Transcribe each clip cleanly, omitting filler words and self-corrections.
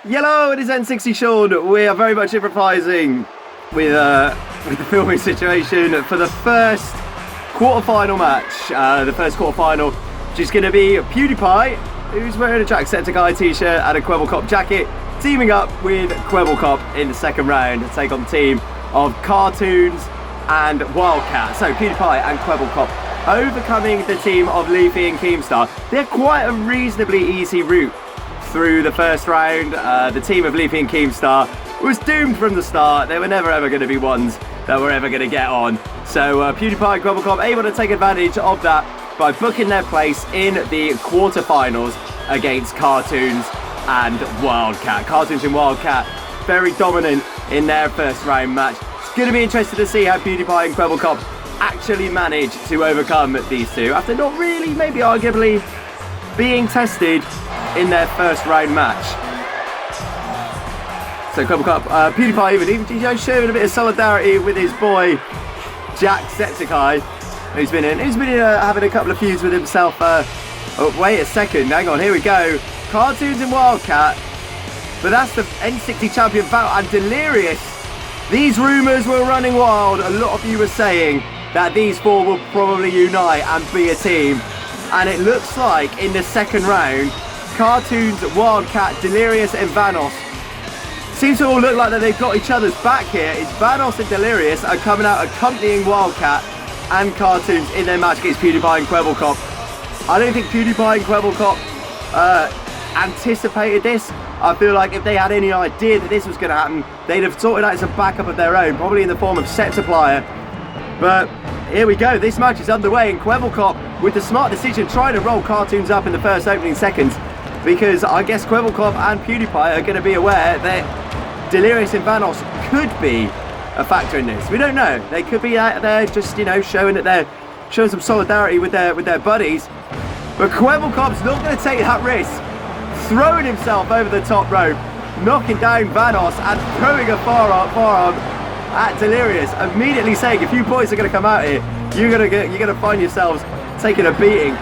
Hello, it is N60 Sean. We are very much improvising with the filming situation for the first quarter-final match. The first quarter-final, which is going to be PewDiePie, who's wearing a Jacksepticeye t-shirt and a Kwebblekop jacket, teaming up with Kwebblekop in the second round to take on the team of Cartoonz and Wildcat. So PewDiePie and Kwebblekop overcoming the team of Leafy and Keemstar. They're quite a reasonably easy route through the first round. The team of Leafy and Keemstar was doomed from the start. They were never ever going to be ones that were ever going to get on. So PewDiePie and Kwebblekop able to take advantage of that by booking their place in the quarterfinals against Cartoonz and Wildcat. Cartoonz and Wildcat very dominant in their first round match. It's going to be interesting to see how PewDiePie and Kwebblekop actually manage to overcome these two after not really, maybe arguably, being tested in their first round match. So Kwebblekop, PewDiePie even showing a bit of solidarity with his boy Jacksepticeye, who's been having a couple of feuds with himself. Oh, wait a second, hang on, here we go. Cartoonz and Wildcat, but that's the N60 champion Vanoss and Delirious. These rumours were running wild. A lot of you were saying that these four will probably unite and be a team. And it looks like in the second round, Cartoonz, Wildcat, Delirious and Vanoss seems to all look like that they've got each other's back here. It's Vanoss and Delirious are coming out accompanying Wildcat and Cartoonz in their match against PewDiePie and Kwebblekop. I don't think PewDiePie and Kwebblekop anticipated this. I feel like if they had any idea that this was going to happen, they'd have sorted out some backup of their own, probably in the form of Septiplier. But here we go, this match is underway, and Kwebblekop, with the smart decision, trying to roll Cartoonz up in the first opening seconds, because I guess Kwebblekop and PewDiePie are going to be aware that Delirious and Vanoss could be a factor in this. We don't know. They could be out there just, you know, showing that they're showing some solidarity with their buddies. But Kwebblekop's not going to take that risk, throwing himself over the top rope, knocking down Vanoss and throwing a forearm at Delirious, immediately saying, if you boys are going to come out here, you're going to find yourselves taking a beating.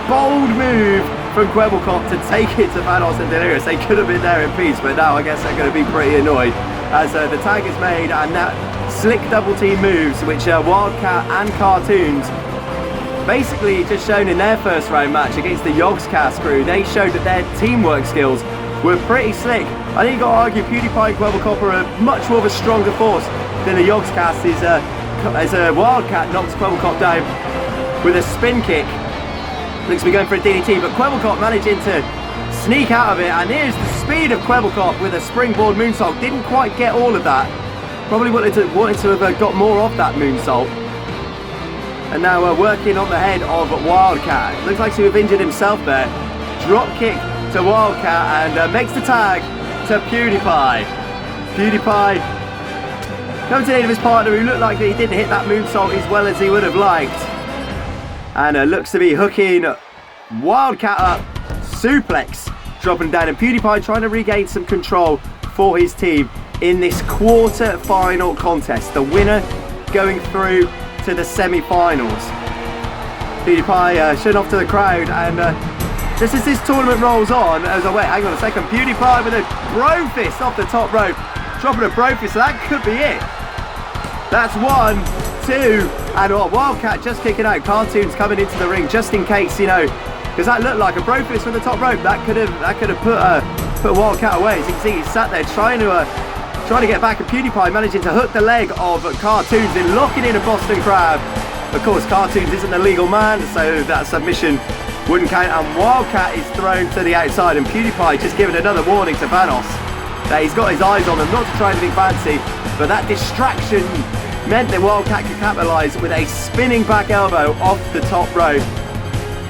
Bold move from Kwebblekop to take it to Vanoss and Delirious. They could have been there in peace, but now I guess they're going to be pretty annoyed as the tag is made, and that slick double team moves, which Wildcat and Cartoonz basically just shown in their first round match against the Yogscast crew. They showed that their teamwork skills were pretty slick. I think you got to argue PewDiePie and Kwebblekop are a much more of a stronger force than the Yogscast is, as Wildcat knocks Kwebblekop down with a spin kick. Looks to be going for a DDT, but Kwebblekop managing to sneak out of it, and here's the speed of Kwebblekop with a springboard moonsault. Didn't quite get all of that. Probably wanted to have got more of that moonsault. And now we're working on the head of Wildcat. Looks like to have injured himself there. Drop kick to Wildcat and makes the tag to PewDiePie. PewDiePie comes to the aid of his partner, who looked like he didn't hit that moonsault as well as he would have liked. And looks to be hooking Wildcat up. Suplex dropping down, and PewDiePie trying to regain some control for his team in this quarter-final contest. The winner going through to the semi-finals. PewDiePie showing off to the crowd, and just as this tournament rolls on, wait, hang on a second, PewDiePie with a bro fist off the top rope, dropping a bro fist, so that could be it. That's 1, 2, and Wildcat just kicking out. Cartoonz coming into the ring just in case, you know, because that looked like a bro fist from the top rope. That could have put Wildcat away. As you can see, he's sat there trying to get back, and PewDiePie managing to hook the leg of Cartoonz in, locking in a Boston Crab. Of course, Cartoonz isn't a legal man, so that submission wouldn't count, and Wildcat is thrown to the outside, and PewDiePie just giving another warning to Vanoss that he's got his eyes on them, not to try anything fancy, but that distraction meant that Wildcat could capitalise with a spinning back elbow off the top rope.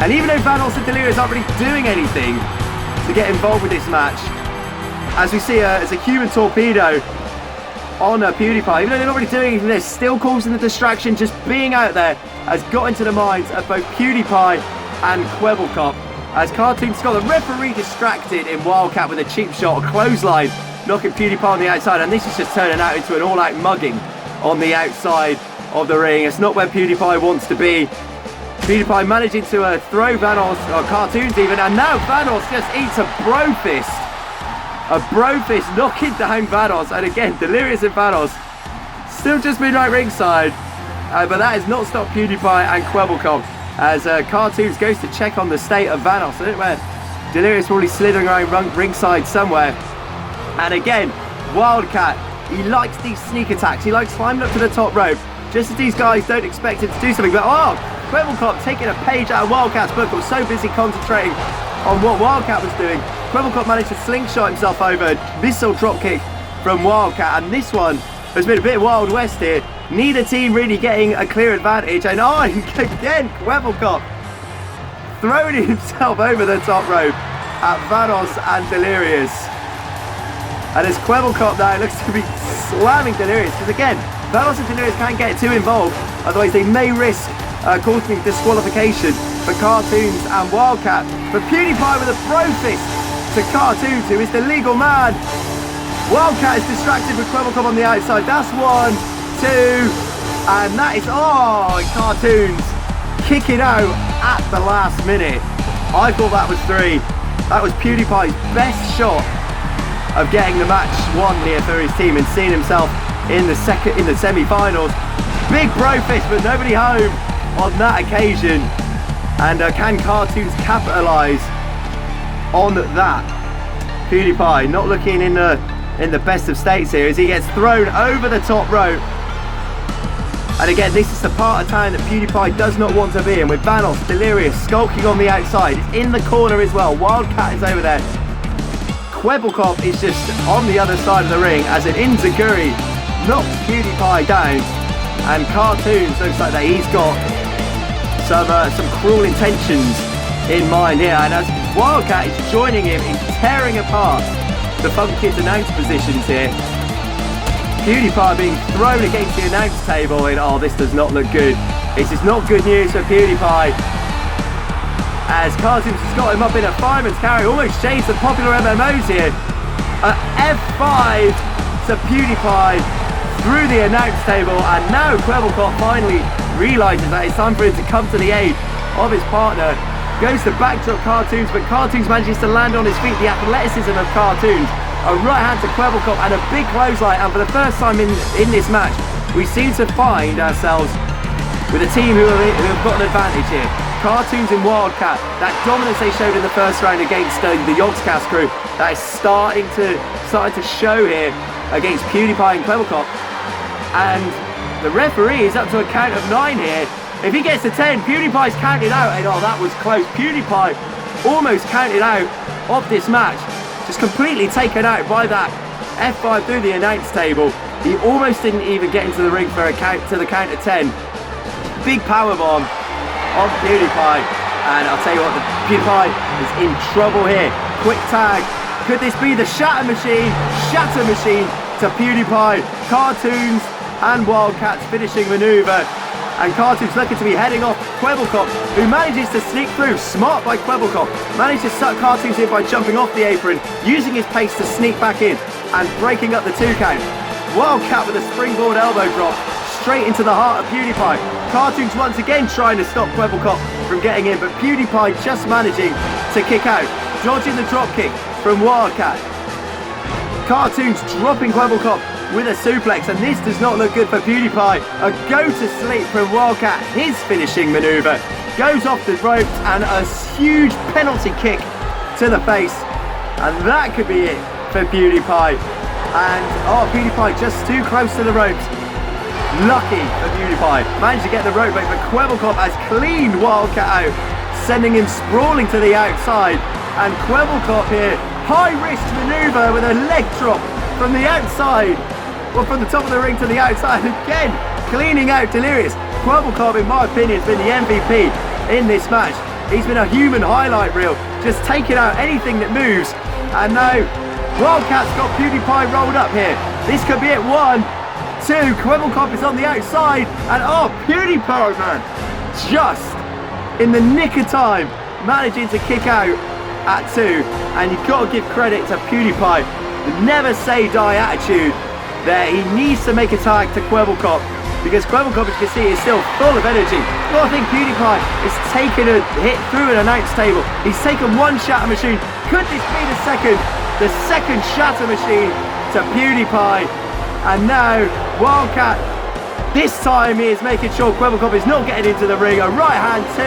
And even though Vanoss and Delirious aren't really doing anything to get involved with this match, as we see as a human torpedo on PewDiePie, even though they're not really doing anything, they're still causing the distraction. Just being out there has got into the minds of both PewDiePie and Kwebblekop, as Cartoonz got the referee distracted in Wildcat with a cheap shot, a clothesline, knocking PewDiePie on the outside, and this is just turning out into an all-out mugging on the outside of the ring. It's not where PewDiePie wants to be. PewDiePie managing to throw Vanoss, or Cartoonz even, and now Vanoss just eats a bro fist A bro fist knocking down Vanoss, and again, Delirious and Vanoss still just midnight ringside, but that has not stopped PewDiePie and Kwebblekop as Cartoonz goes to check on the state of Vanoss. I don't know where Delirious probably slithering around ringside somewhere. And again, Wildcat, he likes these sneak attacks. He likes climbing up to the top rope, just as these guys don't expect him to do something. But oh, Kwebblekop taking a page out of Wildcat's book, was so busy concentrating on what Wildcat was doing. Kwebblekop managed to slingshot himself over, missile dropkick from Wildcat, and this one has been a bit Wild West here. Neither team really getting a clear advantage, and oh, again, Kwebblekop throwing himself over the top rope at Vanoss and Delirious. And as Kwebblekop now looks to be slamming Delirious, because again, Vanoss and Delirious can't get too involved, otherwise they may risk causing disqualification for Cartoonz and Wildcat. But PewDiePie with a pro fist to Cartoonz, who is the legal man. Wildcat is distracted with Kwebblekop on the outside. That's 1, 2, and that is, oh, Cartoonz kicking out at the last minute. I thought that was 3. That was PewDiePie's best shot of getting the match won here for his team and seeing himself in the semi-finals. Big bro fist, but nobody home on that occasion. And can Cartoonz capitalise on that? PewDiePie not looking in the best of states here as he gets thrown over the top rope. And again, this is the part of town that PewDiePie does not want to be in, with Vanoss, Delirious skulking on the outside. It's in the corner as well. Wildcat is over there. Kwebblekop is just on the other side of the ring as an enziguri knocks PewDiePie down, and Cartoonz looks like that he's got some cruel intentions in mind here, and as Wildcat is joining him in tearing apart the Funk Kids announce positions here. PewDiePie being thrown against the announce table, and oh, this does not look good. This is not good news for PewDiePie, as Cartoonz has got him up in a fireman's carry, almost changed the popular MMOs here. F5 to PewDiePie through the announce table, and now Kwebblekop finally realises that it's time for him to come to the aid of his partner. Goes to backdrop Cartoonz, but Cartoonz manages to land on his feet. The athleticism of Cartoonz. A right hand to Kwebblekop and a big clothesline, and for the first time in this match, we seem to find ourselves with a team who have got an advantage here. Cartoonz and Wildcat, that dominance they showed in the first round against the Yogscast crew, that is starting to show here against PewDiePie and Kwebblekop. And the referee is up to a count of 9 here. If he gets to 10, PewDiePie's counted out, and oh, that was close. PewDiePie almost counted out of this match, just completely taken out by that F5 through the announce table. He almost didn't even get into the ring for a count to the count of 10. Big powerbomb on PewDiePie, and I'll tell you what, the PewDiePie is in trouble here. Quick tag. Could this be the shatter machine? Shatter machine to PewDiePie. Cartoonz and Wildcat's finishing maneuver. And Cartoonz looking to be heading off Kwebblekop, who manages to sneak through. Smart by Kwebblekop. Managed to suck Cartoonz in by jumping off the apron, using his pace to sneak back in and breaking up the 2 count. Wildcat with a springboard elbow drop straight into the heart of PewDiePie. Cartoonz once again trying to stop Kwebblekop from getting in, but PewDiePie just managing to kick out, dodging the drop kick from Wildcat. Cartoonz dropping Kwebblekop with a suplex, and this does not look good for PewDiePie. A go to sleep from Wildcat, his finishing maneuver, goes off the ropes, and a huge penalty kick to the face, and that could be it for PewDiePie. And oh, PewDiePie just too close to the ropes. Lucky for PewDiePie, managed to get the rope break, but Kwebblekop has cleaned Wildcat out, sending him sprawling to the outside. And Kwebblekop here, high risk maneuver with a leg drop from the outside, well, from the top of the ring to the outside, again cleaning out Delirious. Kwebblekop, in my opinion, has been the MVP in this match. He's been a human highlight reel, just taking out anything that moves. And now Wildcat's got PewDiePie rolled up here. This could be it. 1, 2, Kwebblekop is on the outside, and oh, PewDiePie, man, just in the nick of time, managing to kick out at 2. And you've got to give credit to PewDiePie, the never say die attitude there. He needs to make a tag to Kwebblekop, because Kwebblekop, as you can see, is still full of energy. Well, I think PewDiePie is taking a hit through an announce table. He's taken 1 shatter machine. Could this be the second? the second shatter machine to PewDiePie. And now Wildcat, this time he is making sure Kwebblekop is not getting into the ring. A right hand 2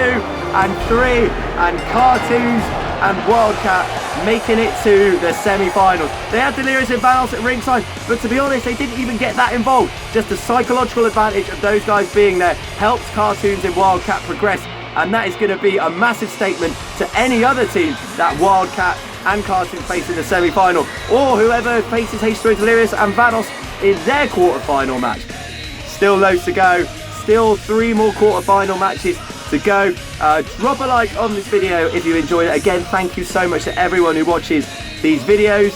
and 3, and Cartoonz and Wildcat making it to the semi-finals. They had Delirious and Vanoss at ringside, but to be honest, they didn't even get that involved. Just the psychological advantage of those guys being there helps Cartoonz and Wildcat progress, and that is going to be a massive statement to any other team that Wildcat and Cartoonz face in the semi-final, or whoever faces H2O Delirious and Vanoss in their quarter-final match. Still loads to go, still 3 more quarter-final matches to go. Drop a like on this video if you enjoyed it. Again, thank you so much to everyone who watches these videos.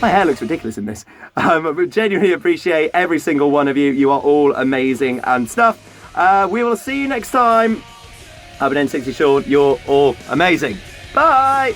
My hair looks ridiculous in this. I genuinely appreciate every single one of you. You are all amazing and stuff. We will see you next time. I've been N60 Sean. You're all amazing. Bye.